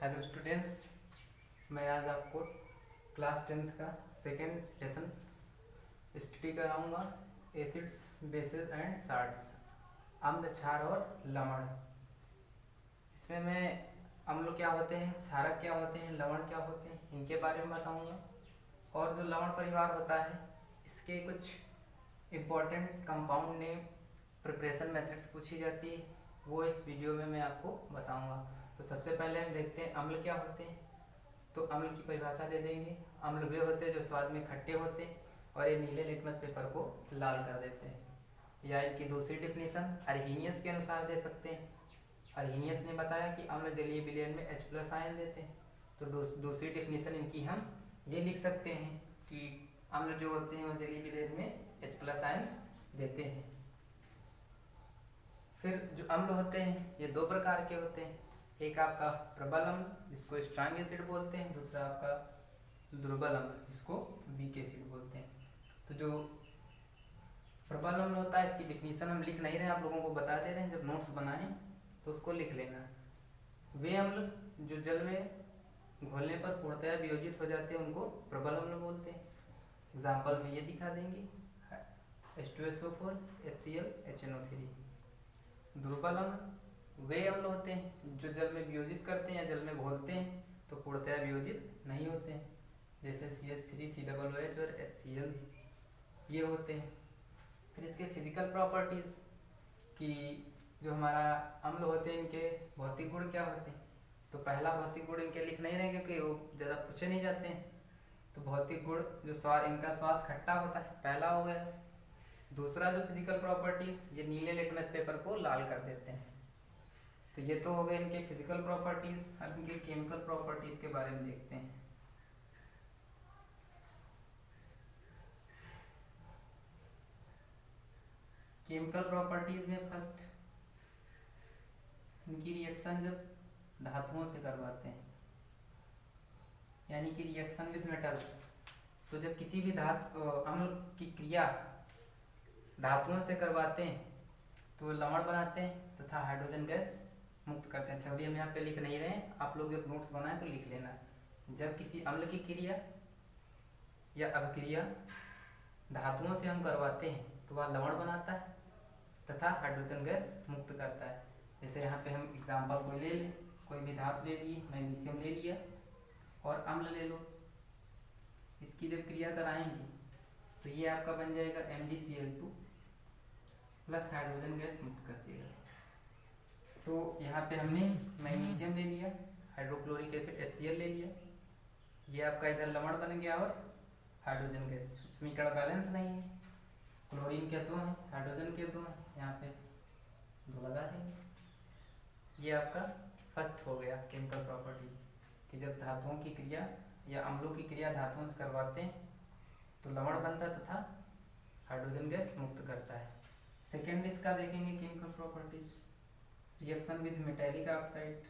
Hello students, मैं आज आपको क्लास 10th का सेकेंड लेसन स्टडी कराऊंगा। एसिड्स, बेसिस एंड साल्ट, अम्ल, क्षार और लवण। इसमें मैं अम्ल क्या होते हैं, क्षारक क्या होते हैं, लवण क्या होते हैं, इनके बारे में बताऊंगा। और जो लवण परिवार होता है इसके कुछ important compound name, preparation methods पूछी जाती है, वो इस वीडियो में मैं आपको बताऊंगा। तो सबसे पहले हम देखते हैं अम्ल क्या होते हैं। तो अम्ल की परिभाषा दे देंगे। अम्ल वे होते हैं जो स्वाद में खट्टे होते हैं और ये नीले लिटमस पेपर को लाल कर देते हैं। या इनकी दूसरी डिफिनीशन अर्हीनियस के अनुसार दे सकते हैं। अर्हीनियस ने बताया कि अम्ल जलीय विलयन में H+ आयन देते हैं। तो दूसरी डिफिनीशन इनकी हम ये लिख सकते हैं कि अम्ल जो होते हैं वो जलीय विलयन में H+ आयन देते हैं। फिर जो अम्ल होते हैं ये दो प्रकार के होते हैं। एक आपका प्रबल अम्ल जिसको स्ट्रॉन्ग एसिड बोलते हैं, दूसरा आपका दुर्बल अम्ल जिसको वीक एसिड बोलते हैं। तो जो प्रबल अम्ल होता है इसकी डिफिनीशन हम लिख नहीं रहे हैं, आप लोगों को बता दे रहे हैं, जब नोट्स बनाएं तो उसको लिख लेना। वे अम्ल जो जल में घोलने पर पूर्णतया वियोजित हो जाते हैं उनको प्रबल अम्ल बोलते हैं। एग्जाम्पल में ये दिखा देंगे H2SO4 HCl HNO3। दुर्बल अम्ल वे अम्ल होते हैं जो जल में वियोजित करते हैं या जल में घोलते हैं तो पूर्णतया वियोजित नहीं होते हैं, जैसे CH3 COOH और HCl ये होते हैं। फिर इसके फिजिकल प्रॉपर्टीज़ कि जो हमारा अम्ल होते हैं इनके भौतिक गुण क्या होते हैं। तो पहला भौतिक गुण इनके लिख नहीं रहे क्योंकि वो ज़्यादा पूछे नहीं जाते हैं। तो भौतिक गुण जो स्वाद, इनका स्वाद खट्टा होता है, पहला हो गया। दूसरा जो फिजिकल प्रॉपर्टीज़ ये नीले लिटमस पेपर को लाल कर देते हैं। तो ये तो हो गए इनके फिजिकल प्रॉपर्टीज़। अब इनके केमिकल प्रॉपर्टीज़ के बारे में देखते हैं। केमिकल प्रॉपर्टीज़ में फर्स्ट इनकी रिएक्शन जब धातुओं से करवाते हैं, यानी कि रिएक्शन विद मेटल्स। तो जब किसी भी अम्ल की क्रिया धातुओं से करवाते हैं तो लवण बनाते हैं तथा हाइड्रोजन गैस मुक्त करते हैं। थ्योरी हम यहाँ पे लिख नहीं रहे हैं, आप लोग जब नोट्स बनाएं तो लिख लेना। जब किसी अम्ल की क्रिया या अभिक्रिया धातुओं से हम करवाते हैं तो वह लवण बनाता है तथा हाइड्रोजन गैस मुक्त करता है। जैसे यहाँ पे हम एग्जाम्पल कोई ले लें, कोई भी धातु ले लिए, मैग्नीशियम ले लिया और अम्ल ले लो। इसकी जब क्रिया कराएंगे तो ये आपका बन जाएगा MgCl2 प्लस हाइड्रोजन गैस मुक्त कर देगा। तो यहाँ पे हमने मैग्नीशियम ले लिया, हाइड्रोक्लोरिक एसिड HCl ले लिया, ये आपका इधर लवण बन गया और हाइड्रोजन गैस। समीकरण बैलेंस नहीं है, क्लोरीन के दो हैं, हाइड्रोजन के दो हैं, यहाँ पे दो लगा देंगे। ये आपका फर्स्ट हो गया केमिकल प्रॉपर्टी कि जब धातुओं की क्रिया या अम्लों की क्रिया धातुओं से करवाते हैं तो लवण बनता है तथा हाइड्रोजन गैस मुक्त करता है। सेकेंड इसका देखेंगे chemical properties, reaction with metallic oxide.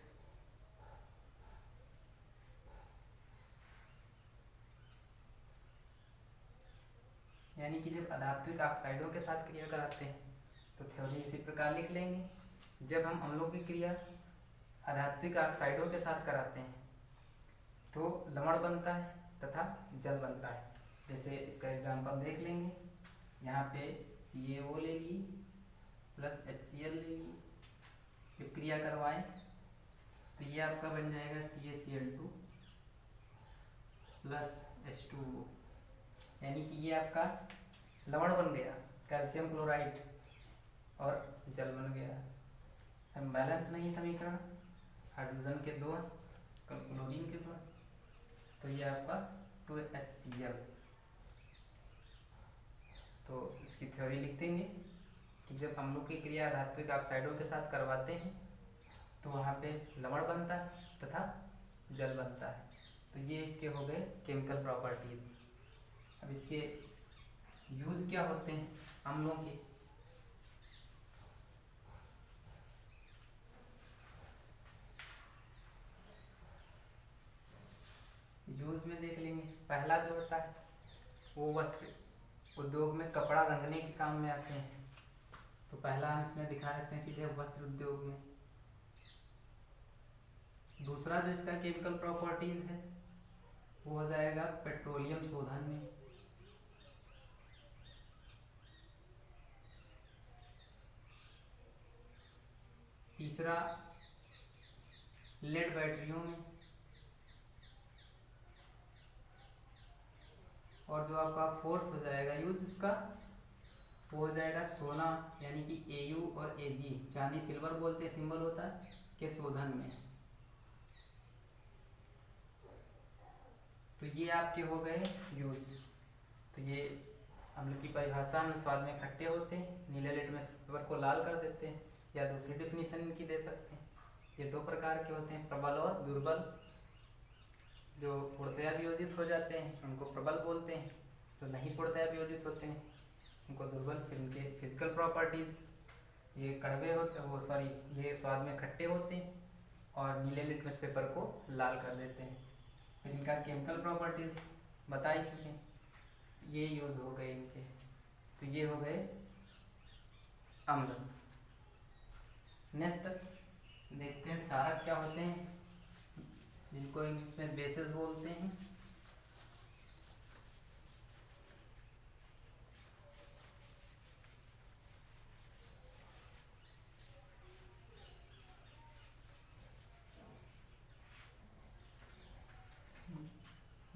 यानी कि जब अधात्विक ऑक्साइडों के साथ क्रिया कराते हैं तो थ्योरी इसी प्रकार लिख लेंगे। जब हम अम्लों की क्रिया अधात्विक ऑक्साइडों के साथ कराते हैं तो लवण बनता है तथा जल बनता है। जैसे इसका एग्जांपल देख लेंगे, यहाँ पे CaO ले ली प्लस HCl ले ली, जब क्रिया करवाएं तो ये आपका बन जाएगा CaCl2 प्लस H2O, यानी कि ये आपका लवण बन गया, कैल्शियम क्लोराइड, और जल बन गया। हम बैलेंस नहीं समीकरण, हाइड्रोजन के दो हैं, क्लोरीन के दो हैं, तो ये आपका 2HCl। तो इसकी थ्योरी लिख देंगे कि जब अम्लों की क्रिया धात्विक ऑक्साइडों के साथ करवाते हैं तो वहाँ पे लवण बनता है तथा जल बनता है। तो ये इसके हो गए केमिकल प्रॉपर्टीज़। अब इसके यूज़ क्या होते हैं अम्लों के। यूज़ में देख लेंगे, पहला जो होता है वो वस्त्र उद्योग में कपड़ा रंगने के काम में आते हैं। तो पहला हम इसमें दिखा देते हैं सीधे वस्त्र उद्योग में। दूसरा दूसरा जो इसका केमिकल प्रॉपर्टीज है वो हो जाएगा पेट्रोलियम शोधन में। तीसरा लेड बैटरियों में। और जो आपका फोर्थ हो जाएगा यूज इसका वो हो जाएगा सोना यानी कि Au और Ag, चांदी सिल्वर बोलते हैं, सिंबल होता है, के शोधन में। तो ये आपके हो गए यूज। तो ये अम्ल की परिभाषा में स्वाद में खट्टे होते हैं, नीले लिटमस पेपर को लाल कर देते हैं, या दूसरी डिफिनीशन इनकी दे सकते हैं। ये दो प्रकार के होते हैं, प्रबल और दुर्बल। जो पूर्णतया वियोजित हो जाते हैं उनको प्रबल बोलते हैं, जो नहीं पूर्णतया वियोजित होते हैं उनको दुर्बल। फिर इनके फिजिकल प्रॉपर्टीज, ये कड़वे होते वो सॉरी ये स्वाद में खट्टे होते हैं और नीले लिटमस पेपर को लाल कर देते हैं। फिर इनका केमिकल प्रॉपर्टीज बताई थी, ये यूज हो गए इनके। तो ये हो गए अम्ल। नेक्स्ट देखते हैं क्षारक क्या होते हैं, जिनको इंग्लिश में बेसिस बोलते हैं।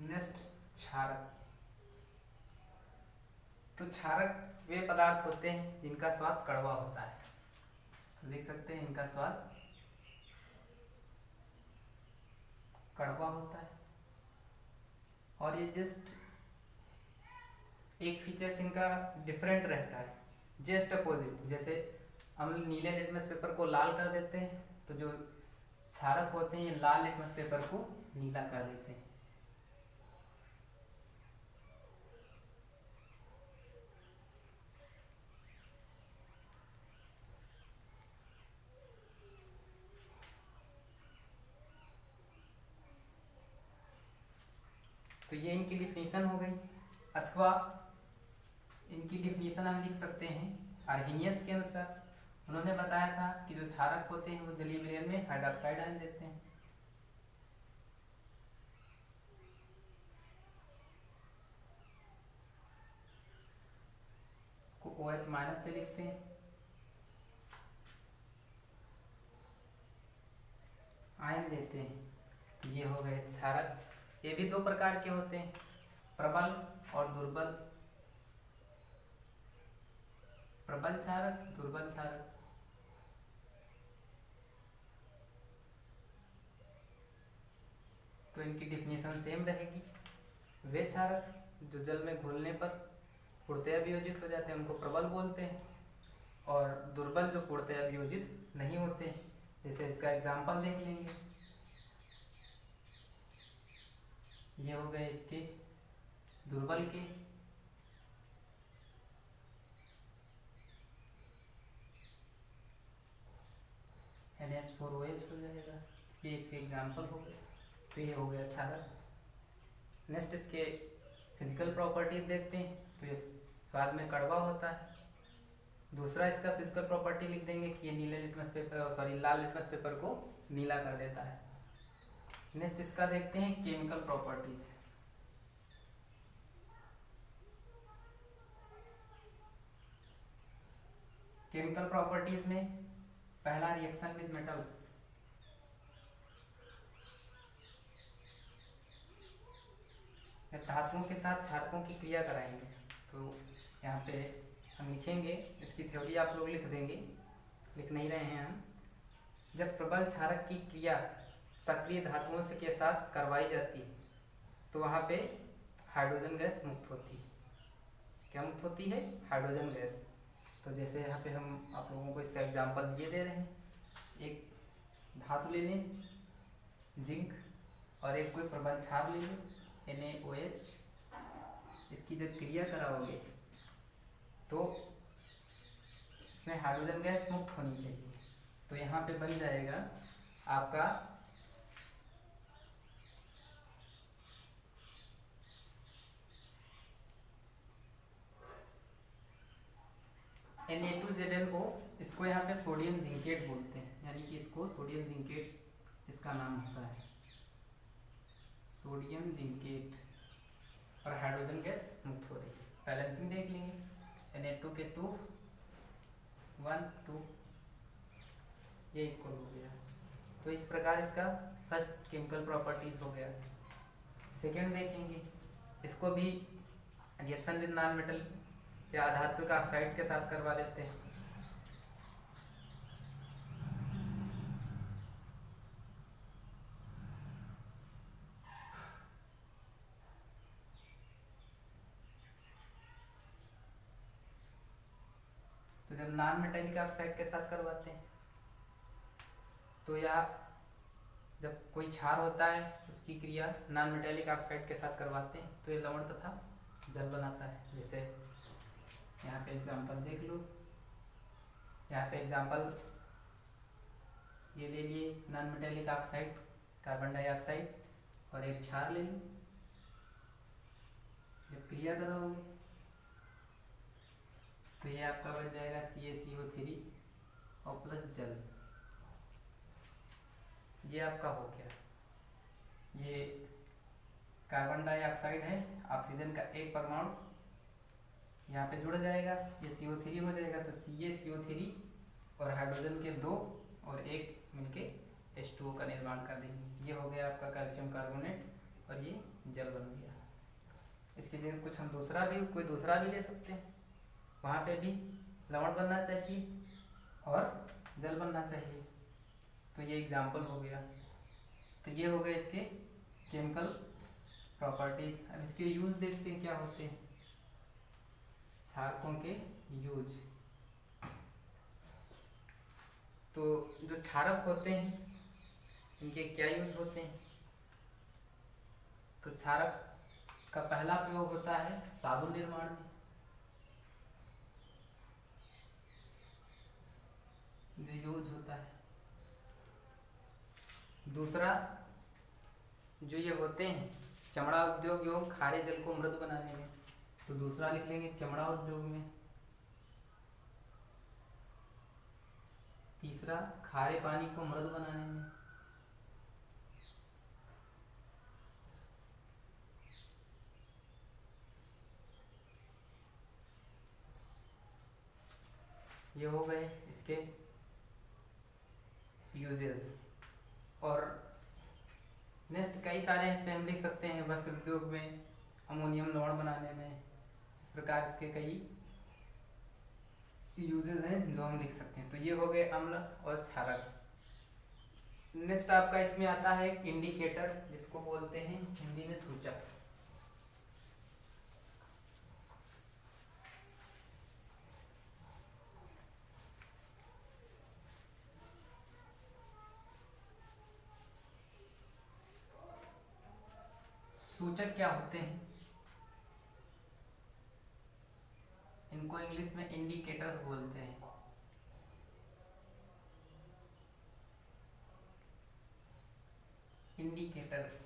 नेक्स्ट क्षारक। तो क्षारक वे पदार्थ होते हैं जिनका स्वाद कड़वा होता है। तो देख सकते हैं इनका स्वाद कड़वा होता है। और ये जस्ट एक फीचर्स इनका डिफरेंट रहता है, जस्ट अपोजिट। जैसे हम नीले लिटमस पेपर को लाल कर देते हैं, तो जो क्षारक होते हैं ये लाल लिटमस पेपर को नीला कर देते हैं। तो ये इनकी डिफिनीशन हो गई। अथवा इनकी डिफिनीशन हम लिख सकते हैं आर्हेनियस के अनुसार। उन्होंने बताया था कि जो क्षारक होते हैं वो जलीय विलयन में हाइड्रोक्साइड आयन देते हैं। को OH माइनस से लिखते हैं, आयन देते हैं। तो ये हो गए क्षारक। ये भी दो प्रकार के होते हैं, प्रबल और दुर्बल। प्रबल क्षारक, दुर्बल क्षारक। तो इनकी डिफिनीशन सेम रहेगी। वे क्षारक जो जल में घुलने पर पूर्णतया वियोजित हो जाते हैं उनको प्रबल बोलते हैं, और दुर्बल जो पूर्णतया वियोजित नहीं होते। जैसे इसका एग्जाम्पल देख लेंगे। ये हो गए इसके दुर्बल के। NH4OH हो जाएगा, ये इसके एग्जाम्पल हो गए। तो ये हो गया क्षारक। नेक्स्ट इसके फिजिकल प्रॉपर्टीज देखते हैं। तो ये स्वाद में कड़वा होता है। दूसरा इसका फिजिकल प्रॉपर्टी लिख देंगे कि ये नीले लिटमस पेपर लाल लिटमस पेपर को नीला कर देता है। नेक्स्ट इसका देखते हैं केमिकल प्रॉपर्टीज। केमिकल प्रॉपर्टीज में पहला रिएक्शन विद मेटल्स। धातुओं के साथ क्षारकों की क्रिया कराएंगे। तो यहाँ पे हम लिखेंगे, इसकी थ्योरी आप लोग लिख देंगे, लिख नहीं रहे हैं हम। जब प्रबल क्षारक की क्रिया सक्रिय धातुओं से के साथ करवाई जाती है तो वहाँ पे हाइड्रोजन गैस मुक्त होती है। क्या मुक्त होती है? Hydrogen gas. तो जैसे यहाँ पे हम आप लोगों को इसका एग्जांपल ये दे रहे हैं। एक धातु ले लें जिंक, और एक कोई प्रबल क्षार ले लें NaOH। इसकी जब क्रिया कराओगे तो इसमें हाइड्रोजन गैस मुक्त होनी चाहिए। तो यहाँ पे बन जाएगा आपका Na2ZnO। इसको यहाँ पे सोडियम जिंकेट बोलते हैं, यानी कि इसको सोडियम जिंकेट इसका नाम होता है सोडियम जिंकेट, और हाइड्रोजन गैस मुक्त हो रही है। बैलेंसिंग देख लेंगे, Na2 के 2 1 2 ये इक्वल हो गया। तो इस प्रकार इसका फर्स्ट केमिकल प्रॉपर्टीज हो गया। सेकेंड देखेंगे, इसको भी रिएक्शन विद नॉन मेटल या अधात्विक ऑक्साइड के साथ करवा देते हैं। तो जब नॉन मेटेलिक ऑक्साइड के साथ करवाते हैं तो यह जब कोई क्षार होता है उसकी क्रिया नॉन मेटेलिक ऑक्साइड के साथ करवाते हैं तो ये लवण तथा जल बनाता है। जैसे यहाँ पे एग्जांपल देख लो, यहाँ पे एग्जांपल ये ले लिए non metallic oxide carbon dioxide और एक क्षार ले लो। जब क्रिया करोगे तो ये आपका बन जाएगा CaCO3 और प्लस जल। ये आपका हो गया, ये कार्बन डाइऑक्साइड है, ऑक्सीजन का एक परमाणु यहाँ पे जुड़ जाएगा, ये CO3 हो जाएगा। तो CaCO3 और हाइड्रोजन के 2 और 1 मिलके H2O का निर्माण कर देंगे। ये हो गया आपका कैल्शियम कार्बोनेट और ये जल बन गया। इसकी जगह कुछ हम कोई दूसरा भी ले सकते हैं, वहाँ पे भी लवण बनना चाहिए और जल बनना चाहिए। तो ये एग्जाम्पल हो गया। तो ये हो गए इसके केमिकल प्रॉपर्टीज। अब इसके यूज देखते हैं क्या होते हैं। क्षारकों के यूज, तो जो क्षारक होते हैं इनके क्या यूज होते हैं। तो क्षारक का पहला प्रयोग होता है साबुन निर्माण में, जो यूज होता है। दूसरा जो ये होते हैं चमड़ा उद्योग एवं खारे जल को मृदु बनाने में, तो दूसरा लिख लेंगे चमड़ा उद्योग में। तीसरा खारे पानी को मृदु बनाने में। ये हो गए इसके यूजेस। और नेक्स्ट कई सारे इसमें हम लिख सकते हैं, वस्त्र उद्योग में, अमोनियम लवण बनाने में। इस प्रकार इसके कई यूजेस हैं जो हम लिख सकते हैं। तो ये हो गए अम्ल और क्षारक। नेक्स्ट आपका इसमें आता है इंडिकेटर, जिसको बोलते हैं हिंदी में सूचक। सूचक क्या होते हैं, इनको इंग्लिश में इंडिकेटर्स बोलते हैं। इंडिकेटर्स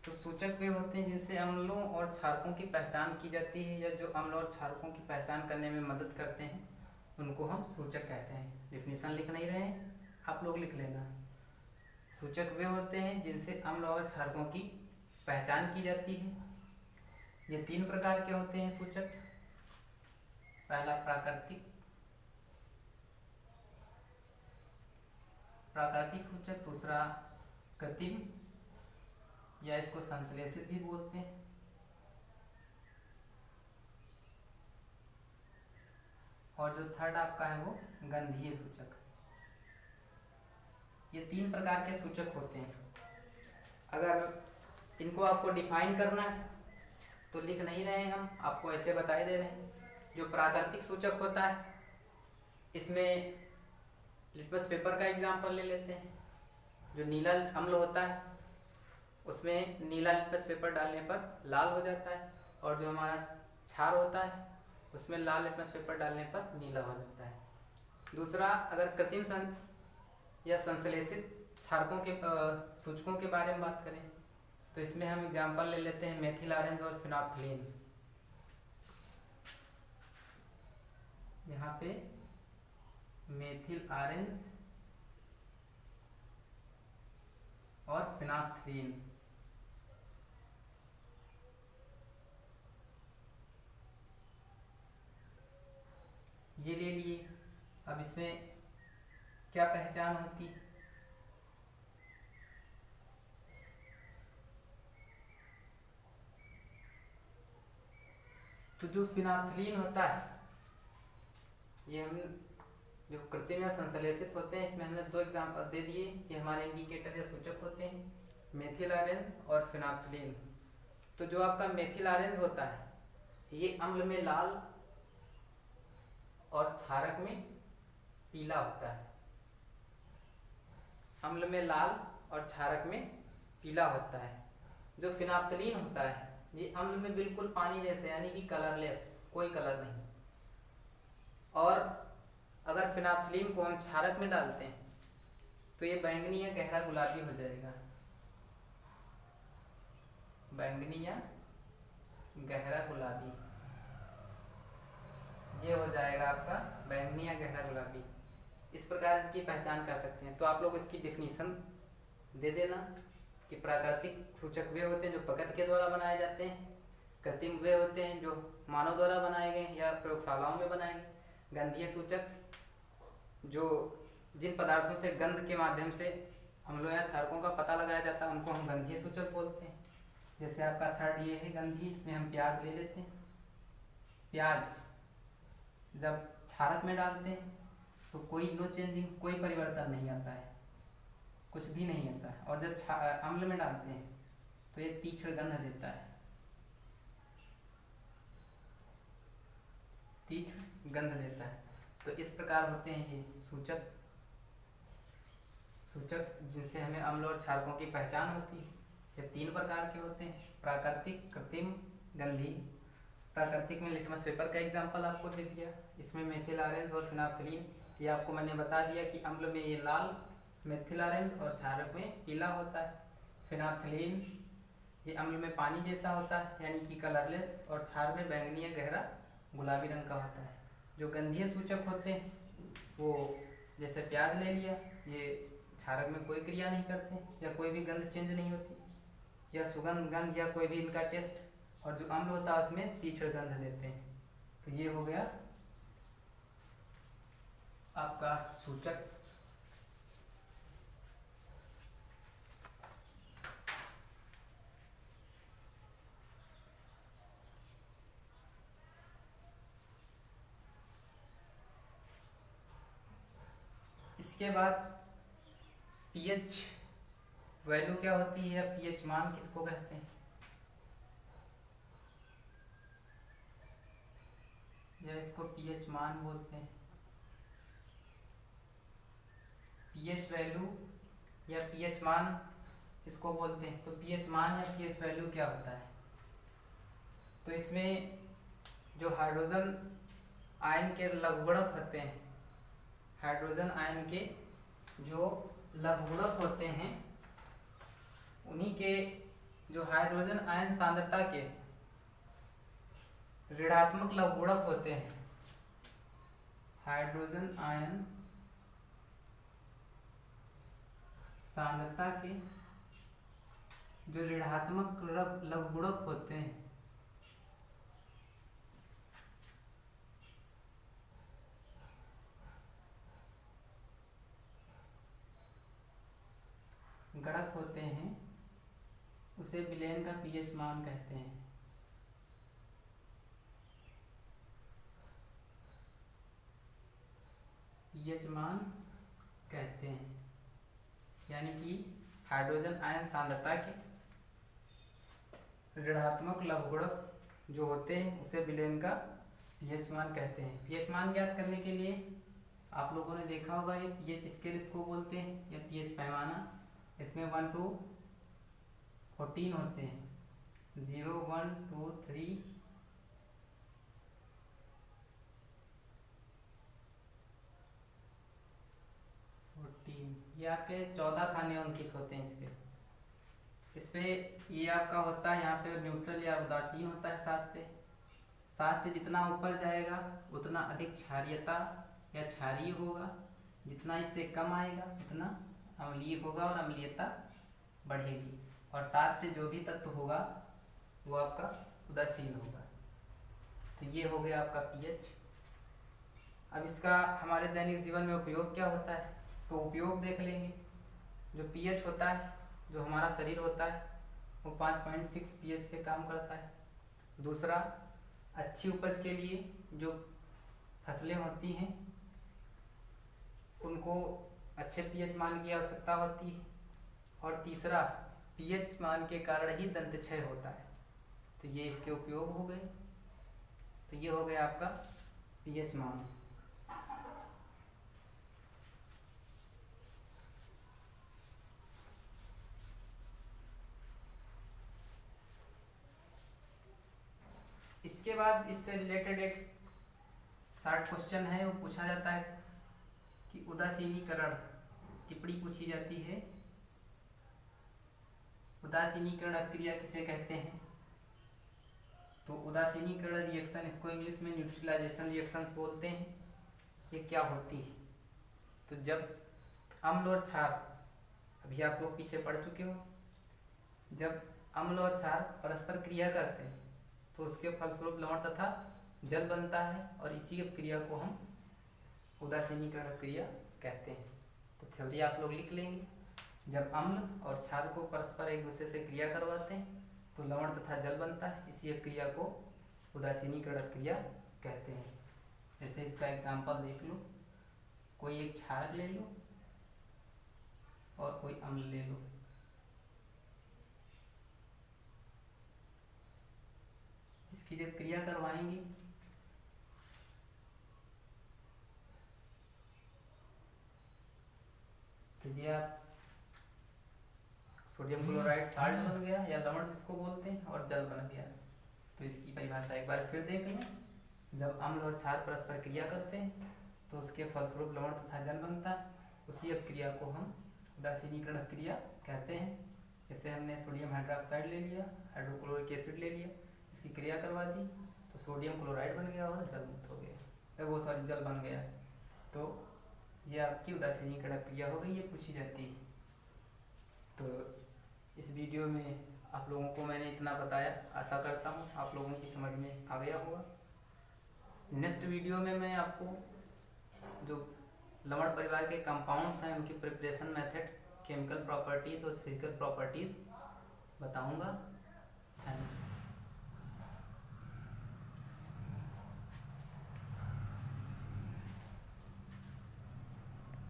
तो सूचक वे होते हैं जिनसे अम्लों और क्षारकों की पहचान की जाती है, या जो अम्ल और क्षारकों की पहचान करने में मदद करते हैं उनको हम सूचक कहते हैं। डेफिनेशन लिख नहीं रहे हैं, आप लोग लिख लेना। सूचक वे होते हैं जिनसे अम्ल और क्षारकों की पहचान की जाती है। ये 3 प्रकार के होते हैं सूचक। पहला प्राकृतिक सूचक, दूसरा कृत्रिम या इसको संश्लेषित भी बोलते हैं, और जो थर्ड आपका है वो गंधीय सूचक। ये 3 प्रकार के सूचक होते हैं। अगर इनको आपको डिफाइन करना है तो लिख नहीं रहे हैं, हम आपको ऐसे बताए दे रहे हैं। जो प्राकृतिक सूचक होता है इसमें लिटमस पेपर का एग्जांपल ले लेते हैं। जो नीला अम्ल होता है उसमें नीला लिटमस पेपर डालने पर लाल हो जाता है, और जो हमारा क्षार होता है उसमें लाल लिटमस पेपर डालने पर नीला हो जाता है। दूसरा, अगर कृत्रिम या संश्लेषित क्षारकों के सूचकों के बारे में बात करें तो इसमें हम एग्जांपल ले लेते हैं मेथिल ऑरेंज और फिनोल्फ्थालीन। यहाँ पे मेथिल ऑरेंज फिनाफ्थलीन। ये ले लिए। अब इसमें क्या पहचान होती? तो जो फिनाफ्थलीन होता है, ये हम जो कृत्रिम या संश्लेषित होते हैं, इसमें हमने 2 एग्जाम्पल दे दिए। ये हमारे इंडिकेटर या सूचक होते हैं, मेथिल ऑरेंज और फिनाफ्थलीन। तो जो आपका मेथिल ऑरेंज होता है, ये अम्ल में लाल और क्षारक में पीला होता है। अम्ल में लाल और क्षारक में पीला होता है। जो फिनाफ्थलीन होता है, ये अम्ल में बिल्कुल पानी जैसे, यानी कि कलरलेस, कोई कलर नहीं। और अगर फिनाफ्थलीन को हम क्षारक में डालते हैं तो ये बैंगनी या गहरा गुलाबी हो जाएगा। बैंगनी या गहरा गुलाबी, ये हो जाएगा आपका बैंगनी या गहरा गुलाबी। इस प्रकार इसकी पहचान कर सकते हैं। तो आप लोग इसकी डेफिनेशन दे देना कि प्राकृतिक सूचक वे होते हैं जो प्रकृति के द्वारा बनाए जाते हैं, कृत्रिम वे होते हैं जो मानव द्वारा बनाए गए या प्रयोगशालाओं में बनाए गए, गंधीय सूचक जो जिन पदार्थों से गंध के माध्यम से अम्लों या क्षारकों का पता लगाया जाता है, उनको हम गंधीय सूचक बोलते हैं। जैसे आपका थर्ड ये है गंधीय, इसमें हम प्याज ले लेते हैं। प्याज जब क्षारक में डालते हैं तो कोई नो चेंजिंग, कोई परिवर्तन नहीं आता है, कुछ भी नहीं आता है। और जब अम्ल में डालते हैं तो ये तीक्ष्ण गंध देता है, तीक्ष्ण गंध देता है। तो इस प्रकार होते हैं ये सूचक जिनसे हमें अम्ल और क्षारकों की पहचान होती है। ये 3 प्रकार के होते हैं, प्राकृतिक, कृत्रिम, गंधीय। प्राकृतिक में लिटमस पेपर का एग्जाम्पल आपको दे दिया, इसमें मेथिल ऑरेंज और फिनाफ्थलीन। ये आपको मैंने बता दिया कि अम्ल में ये लाल, मेथिल ऑरेंज, और क्षारक में पीला होता है। फिनाफ्थलीन ये अम्ल में पानी जैसा होता है, यानी कि कलरलेस, और क्षार में बैंगनी या गहरा गुलाबी रंग का होता है। जो गंधीय सूचक होते हैं वो जैसे प्याज ले लिया, ये क्षारक में कोई क्रिया नहीं करते या कोई भी गंध चेंज नहीं होती या सुगंध, गंध या कोई भी इनका टेस्ट। और जो अम्ल होता है उसमें तीक्ष्ण गंध देते हैं। तो ये हो गया आपका सूचक। इसके बाद पीएच वैल्यू क्या होती है, पीएच मान किसको कहते हैं, या इसको पीएच मान बोलते हैं। पीएच वैल्यू या पीएच मान इसको बोलते हैं। तो पीएच मान या पीएच वैल्यू क्या होता है? तो इसमें जो हाइड्रोजन आयन के लघुगुणक होते हैं, हाइड्रोजन आयन के जो लघुगुणक होते हैं, उन्हीं के जो हाइड्रोजन आयन सांद्रता के ऋणात्मक लघुगुणक होते हैं, हाइड्रोजन आयन सांद्रता के जो ऋणात्मक लघुगुणक होते हैं, गणक होते हैं, उसे विलयन का पीएच मान कहते हैं। पीएच मान कहते हैं, यानी कि हाइड्रोजन आयन सांद्रता के ऋणात्मक लघुगुणक जो होते हैं उसे विलयन का पीएच मान कहते हैं। पीएच मान ज्ञात करने के लिए आप लोगों ने देखा होगा ये पीएच स्केल इसको बोलते हैं, या पीएच पैमाना। इसमें 1 to 14 होते हैं, 0, 1, 2, 3, 14। ये आपके 14 खाने अंकित होते हैं इस पे ये आपका होता है, यहाँ पे न्यूट्रल या उदासीन होता है 7 पे। 7 से जितना ऊपर जाएगा उतना अधिक क्षारीयता या क्षारीय होगा, जितना इससे कम आएगा उतना अम्लीय होगा और अम्लीयता बढ़ेगी और साथ में जो भी तत्व होगा वो आपका उदासीन होगा। तो ये हो गया आपका पीएच। अब इसका हमारे दैनिक जीवन में उपयोग क्या होता है, तो उपयोग देख लेंगे। जो पीएच होता है, जो हमारा शरीर होता है, वो 5.6 पीएच पे काम करता है। दूसरा, अच्छी उपज के लिए जो फसलें होती हैं उनको अच्छे पीएच मान की आवश्यकता होती है। और तीसरा, पीएच मान के कारण ही दंत क्षय होता है। तो ये इसके उपयोग हो गए। तो ये हो गया आपका पीएच मान। इसके बाद इससे रिलेटेड एक शॉर्ट क्वेश्चन है, वो पूछा जाता है कि उदासीनीकरण, टिप्पणी पूछी जाती है, उदासीनीकरण अभिक्रिया किसे कहते हैं। तो उदासीनीकरण रिएक्शन, इसको इंग्लिश में न्यूट्रलाइजेशन रिएक्शंस बोलते हैं। ये क्या होती है, तो जब अम्ल और क्षार, अभी आप लोग पीछे पढ़ चुके हो, जब अम्ल और क्षार परस्पर क्रिया करते हैं तो उसके फलस्वरूप लवण तथा जल बनता है और इसी क्रिया को हम उदासीनीकरण क्रिया कहते हैं। तो थ्योरी आप लोग लिख लेंगे। जब अम्ल और क्षार को परस्पर एक दूसरे से क्रिया करवाते हैं तो लवण तथा जल बनता है, इसी क्रिया को उदासीनीकरण क्रिया कहते हैं। जैसे इसका एग्जाम्पल देख लो, कोई एक क्षारक ले लो और कोई अम्ल ले लो। इसकी जब क्रिया करवाएंगे तो ये आप सोडियम क्लोराइड साल्ट बन गया या लवण जिसको बोलते हैं, और जल बन गया। तो इसकी परिभाषा एक बार फिर देख लें। जब अम्ल और क्षार परस्पर क्रिया करते हैं तो उसके फलस्वरूप लवण तथा जल बनता है, उसी अपक्रिया को हम उदासीनीकरण अपक्रिया कहते हैं। जैसे हमने सोडियम हाइड्रोक्साइड ले लिया, हाइड्रोक्लोरिक एसिड ले लिया, इसकी क्रिया करवा दी तो सोडियम क्लोराइड बन गया और जल मुक्त हो गया, वो सॉरी जल बन गया। तो ये आपकी उदासीनीकरण अपक्रिया हो गई, ये पूछी जाती है। तो इस वीडियो में आप लोगों को मैंने इतना बताया, आशा करता हूँ आप लोगों की समझ में आ गया होगा। नेक्स्ट वीडियो में मैं आपको जो लवण परिवार के कंपाउंड्स हैं उनकी प्रिपरेशन मेथड, केमिकल प्रॉपर्टीज़ और फिजिकल प्रॉपर्टीज़ बताऊंगा। थैंक्स।